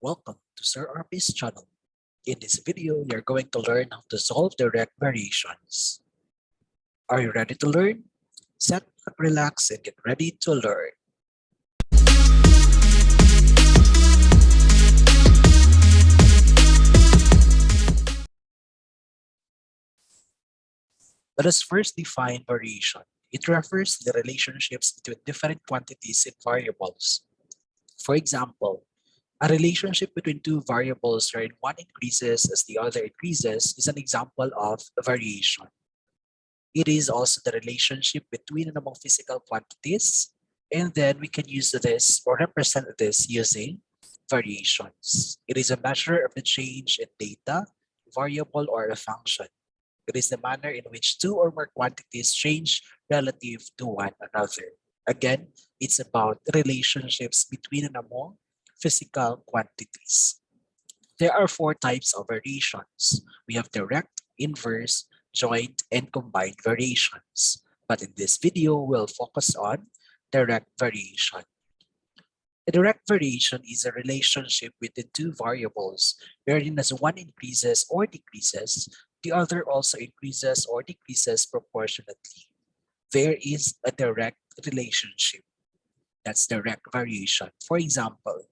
Welcome to Sir RP's channel. In this video, you're going to learn how to solve direct variations. Are you ready to learn? Sit back, relax, and get ready to learn. Let us first define variation. It refers to the relationships between different quantities and variables. For example, a relationship between two variables wherein one increases as the other increases is an example of a variation. It is also the relationship between and among physical quantities, and then we can use this or represent this using variations. It is a measure of the change in data, variable, or a function. It is the manner in which two or more quantities change relative to one another. Again, it's about relationships between and among physical quantities. There are four types of variations. We have direct, inverse, joint, and combined variations. But in this video, we'll focus on direct variation. A direct variation is a relationship between two variables wherein as one increases or decreases, the other also increases or decreases proportionately. There is a direct relationship. That's direct variation. For example,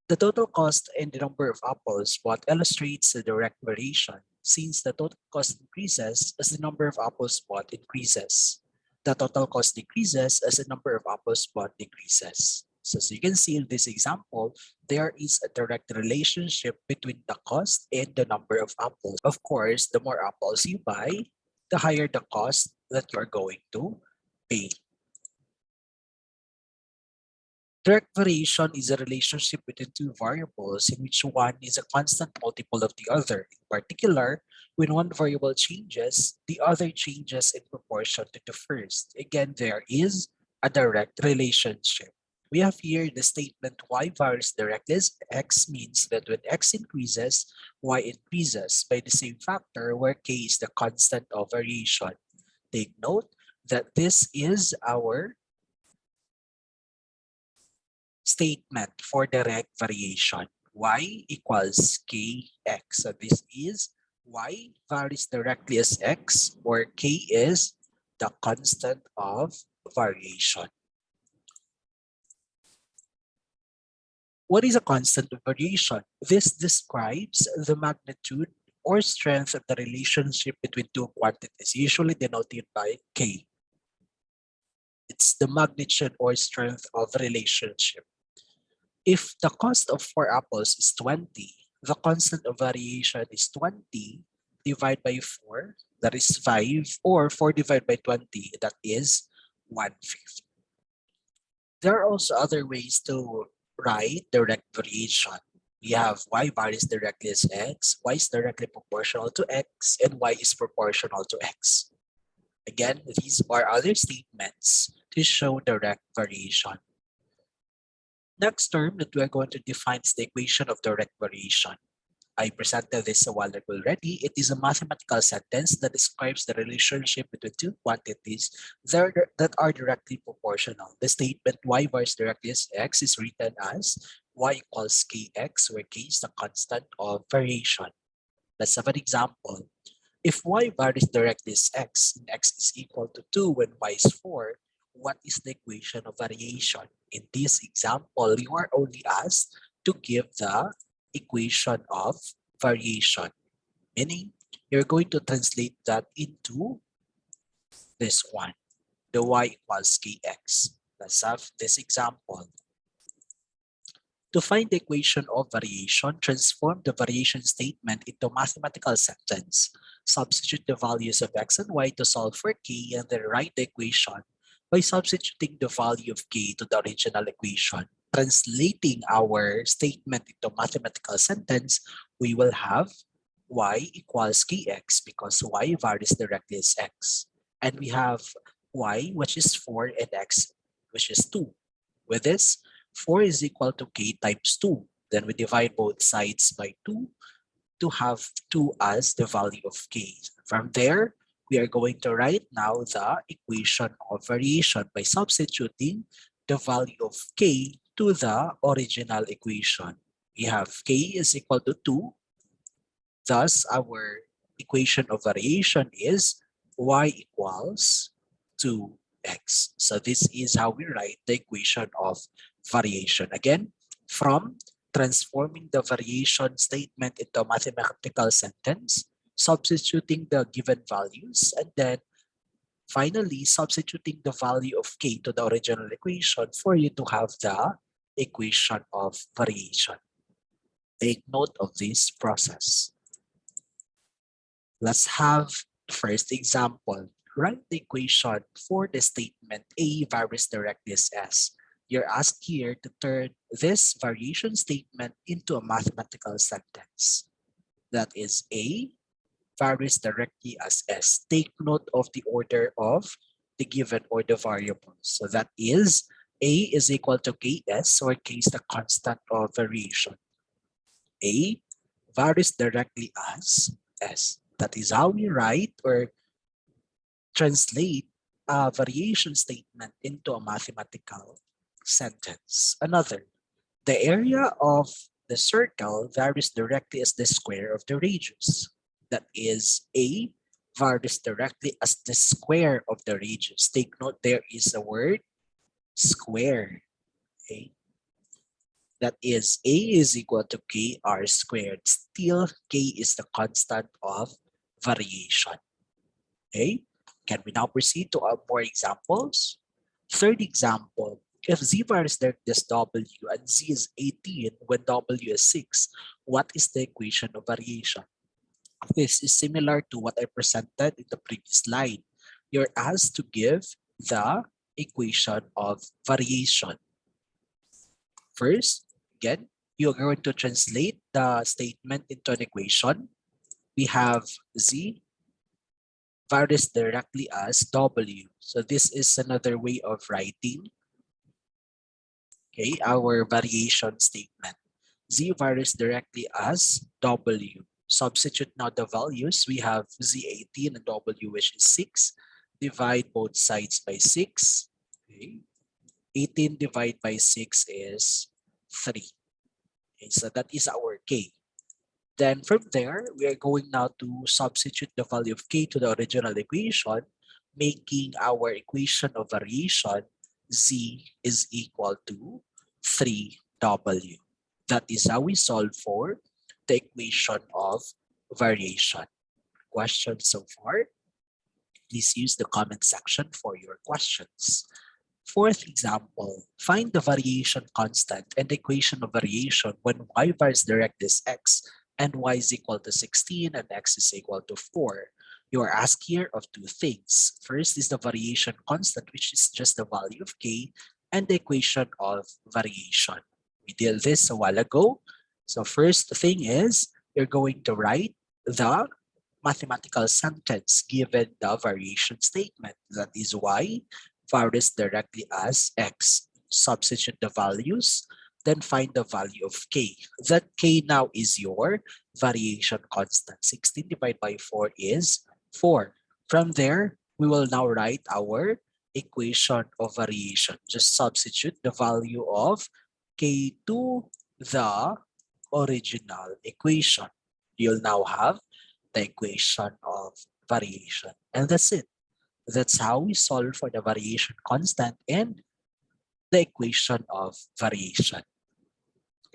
the total cost and the number of apples bought illustrates the direct variation since the total cost increases as the number of apples bought increases. The total cost decreases as the number of apples bought decreases. So as you can see in this example, there is a direct relationship between the cost and the number of apples. Of course, the more apples you buy, the higher the cost that you're going to pay. Direct variation is a relationship between two variables in which one is a constant multiple of the other. In particular, when one variable changes, the other changes in proportion to the first. Again, there is a direct relationship. We have here the statement y varies directly as x means that when x increases, y increases by the same factor where k is the constant of variation. Take note that this is our statement for direct variation. Y equals kx. So this is y varies directly as x, or k is the constant of variation. What is a constant of variation? This describes the magnitude or strength of the relationship between two quantities, usually denoted by k. It's the magnitude or strength of the relationship. If the cost of 4 apples is 20, the constant of variation is 20 divided by 4, that is 5, or 4 divided by 20, that is 1/5. There are also other ways to write direct variation. We have y varies directly as x, y is directly proportional to x, and y is proportional to x. Again, these are other statements to show direct variation. Next term that we're going to define is the equation of direct variation. I presented this a while ago already. It is a mathematical sentence that describes the relationship between two quantities that are directly proportional. The statement y varies directly as x is written as y equals kx, where k is the constant of variation. Let's have an example. If y varies directly as x and x is equal to 2 when y is 4, what is the equation of variation? In this example, you are only asked to give the equation of variation, meaning you're going to translate that into this one, the y equals kx. Let's have this example. To find the equation of variation, transform the variation statement into a mathematical sentence. Substitute the values of x and y to solve for k, and then write the equation by substituting the value of k to the original equation. Translating our statement into a mathematical sentence, we will have y equals kx because y varies directly as x. And we have y, which is 4, and x, which is 2. With this, 4 is equal to k times 2. Then we divide both sides by 2 to have 2 as the value of k. From there, we are going to write now the equation of variation by substituting the value of k to the original equation. We have k is equal to 2. Thus, our equation of variation is y equals 2x. So this is how we write the equation of variation. Again, from transforming the variation statement into a mathematical sentence, substituting the given values, and then finally substituting the value of k to the original equation for you to have the equation of variation. Take note of this process. Let's have the first example. Write the equation for the statement A varies directly as S. You're asked here to turn this variation statement into a mathematical sentence. That is A varies directly as S. Take note of the order of the given or the variables. So that is A is equal to Ks, or K is the constant of variation. A varies directly as S. That is how we write or translate a variation statement into a mathematical sentence. Another, the area of the circle varies directly as the square of the radius. That is, A varies directly as the square of the radius. Take note, there is a word square. Okay? That is, A is equal to KR squared. Still, K is the constant of variation. Okay, can we now proceed to more examples? Third example, if Z varies directly as W and Z is 18 when W is 6, what is the equation of variation? This is similar to what I presented in the previous slide. You're asked to give the equation of variation. First, again, you're going to translate the statement into an equation. We have Z varies directly as W. So this is another way of writing, okay, our variation statement. Z varies directly as W. Substitute now the values. We have Z18 and W, which is 6. Divide both sides by 6. Okay. 18 divided by 6 is 3. Okay, so that is our K. Then from there, we are going now to substitute the value of K to the original equation, making our equation of variation Z is equal to 3W. That is how we solve for the equation of variation. Questions so far? Please use the comment section for your questions. Fourth example, find the variation constant and the equation of variation when y varies directly as x and y is equal to 16 and x is equal to 4. You are asked here of two things. First is the variation constant, which is just the value of k, and the equation of variation. We did this a while ago. So first thing is, you're going to write the mathematical sentence given the variation statement. That is y varies directly as x. Substitute the values, then find the value of k. That k now is your variation constant. 16 divided by 4 is 4. From there, we will now write our equation of variation. Just substitute the value of k to the original equation. You'll now have the equation of variation. And that's it. That's how we solve for the variation constant and the equation of variation.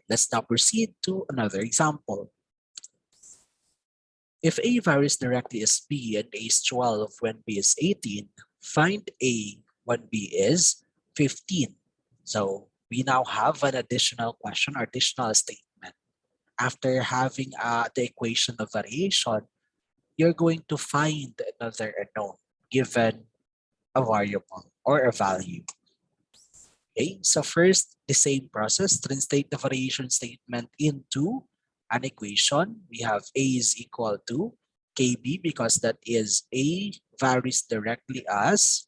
Let's now proceed to another example. If A varies directly as B and A is 12 when B is 18, find A when B is 15. So we now have an additional question or additional statement. After having the equation of variation, you're going to find another unknown given a variable or a value. Okay, so first, the same process, translate the variation statement into an equation. We have A is equal to KB because that is A varies directly as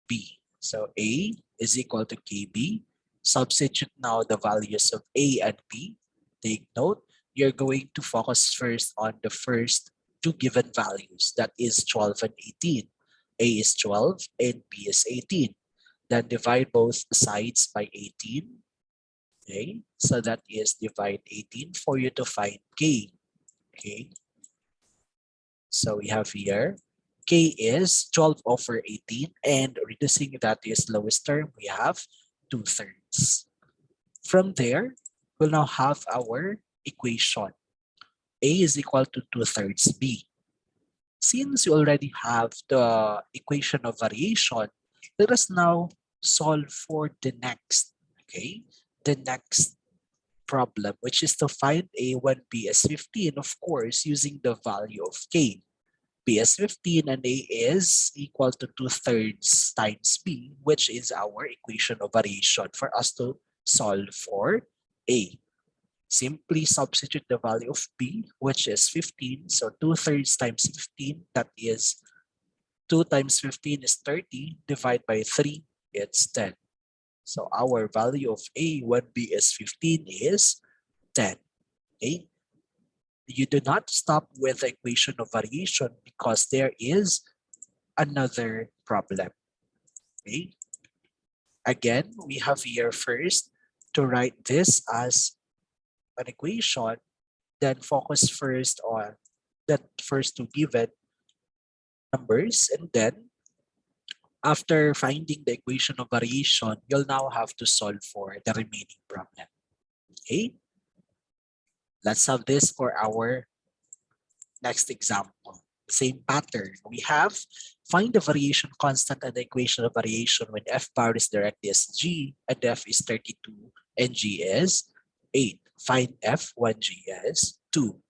B. So A is equal to KB. Substitute now the values of A and B. Take note, you're going to focus first on the first two given values. That is 12 and 18. A is 12 and B is 18. Then divide both sides by 18. Okay, so that is divide 18 for you to find K. Okay, so we have here K is 12 over 18, and reducing that is lowest term, we have 2/3. From there, we'll now have our equation. A is equal to 2/3 B. Since you already have the equation of variation, let us now solve for the next, okay? The next problem, which is to find A when B is 15, of course, using the value of K. B is 15 and A is equal to 2/3 times B, which is our equation of variation for us to solve for A. Simply substitute the value of B, which is 15. So 2/3 times 15, that is 2 times 15 is 30. Divide by 3, it's 10. So our value of A when B is 15 is 10. Okay? You do not stop with the equation of variation because there is another problem. Okay? Again, we have here first to write this as an equation, then focus first on the first two given numbers, and then after finding the equation of variation, you'll now have to solve for the remaining problem. Okay, let's have this for our next example. Same pattern. We have find the variation constant and the equation of variation when f bar is directly as g and f is 32 and g is 8. Find f when g is 2.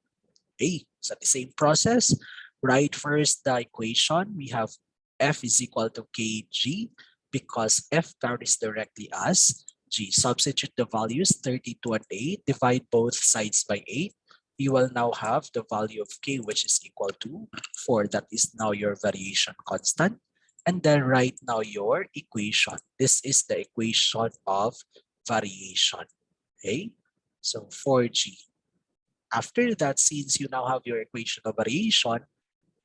Okay, so the same process, write first the equation. We have f is equal to kg because f varies directly as g. Substitute the values 32 and 8, divide both sides by 8. You will now have the value of k, which is equal to 4. That is now your variation constant. And then write now your equation. This is the equation of variation. Okay, so 4g. After that, since you now have your equation of variation,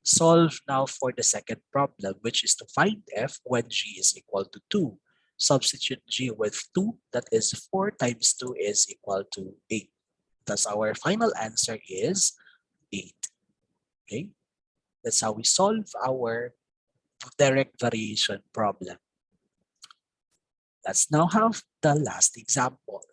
solve now for the second problem, which is to find f when g is equal to 2. Substitute g with 2, that is 4 times 2 is equal to 8. Thus our final answer is 8. Okay, that's how we solve our direct variation problem. Let's now have the last example.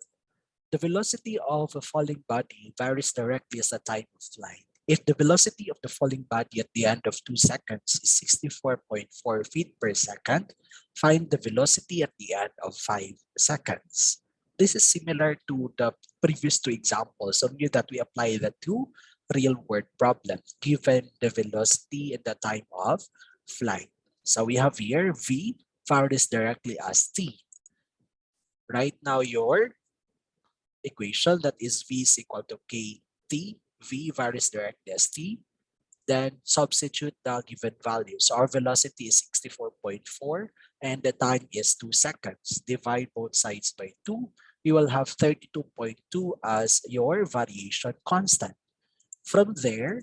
The velocity of a falling body varies directly as the time of flight. If the velocity of the falling body at the end of 2 seconds is 64.4 feet per second, find the velocity at the end of 5 seconds. This is similar to the previous two examples, only that we apply the two real-world problems given the velocity and the time of flight. So we have here v varies directly as t. Right now, your equation, that is v is equal to kt, v varies directly as t, then substitute the given value. So our velocity is 64.4 and the time is 2 seconds. Divide both sides by 2. You will have 32.2 as your variation constant. From there,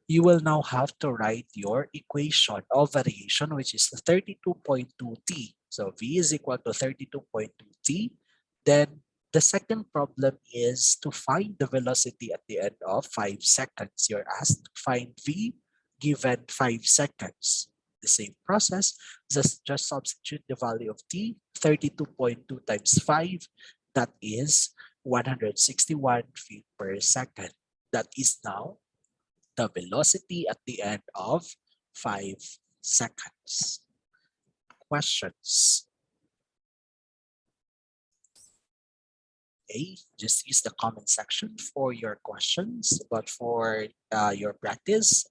you will now have to write your equation of variation, which is 32.2t. So v is equal to 32.2t. Then the second problem is to find the velocity at the end of 5 seconds. You're asked to find v given 5 seconds. The same process, just substitute the value of t, 32.2 times 5, that is 161 feet per second. That is now the velocity at the end of 5 seconds. Questions? Okay, just use the comment section for your questions, but for your practice,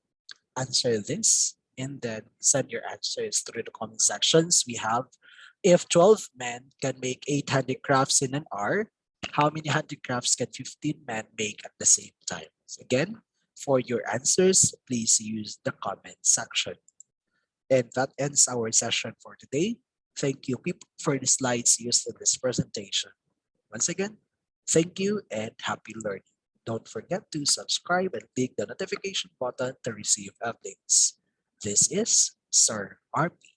answer this and then send your answers through the comment sections. We have, if 12 men can make 8 handicrafts in an hour, how many handicrafts can 15 men make at the same time? So again, for your answers, please use the comment section. And that ends our session for today. Thank you people for the slides used in this presentation. Once again, thank you and happy learning. Don't forget to subscribe and click the notification button to receive updates. This is Sir RP.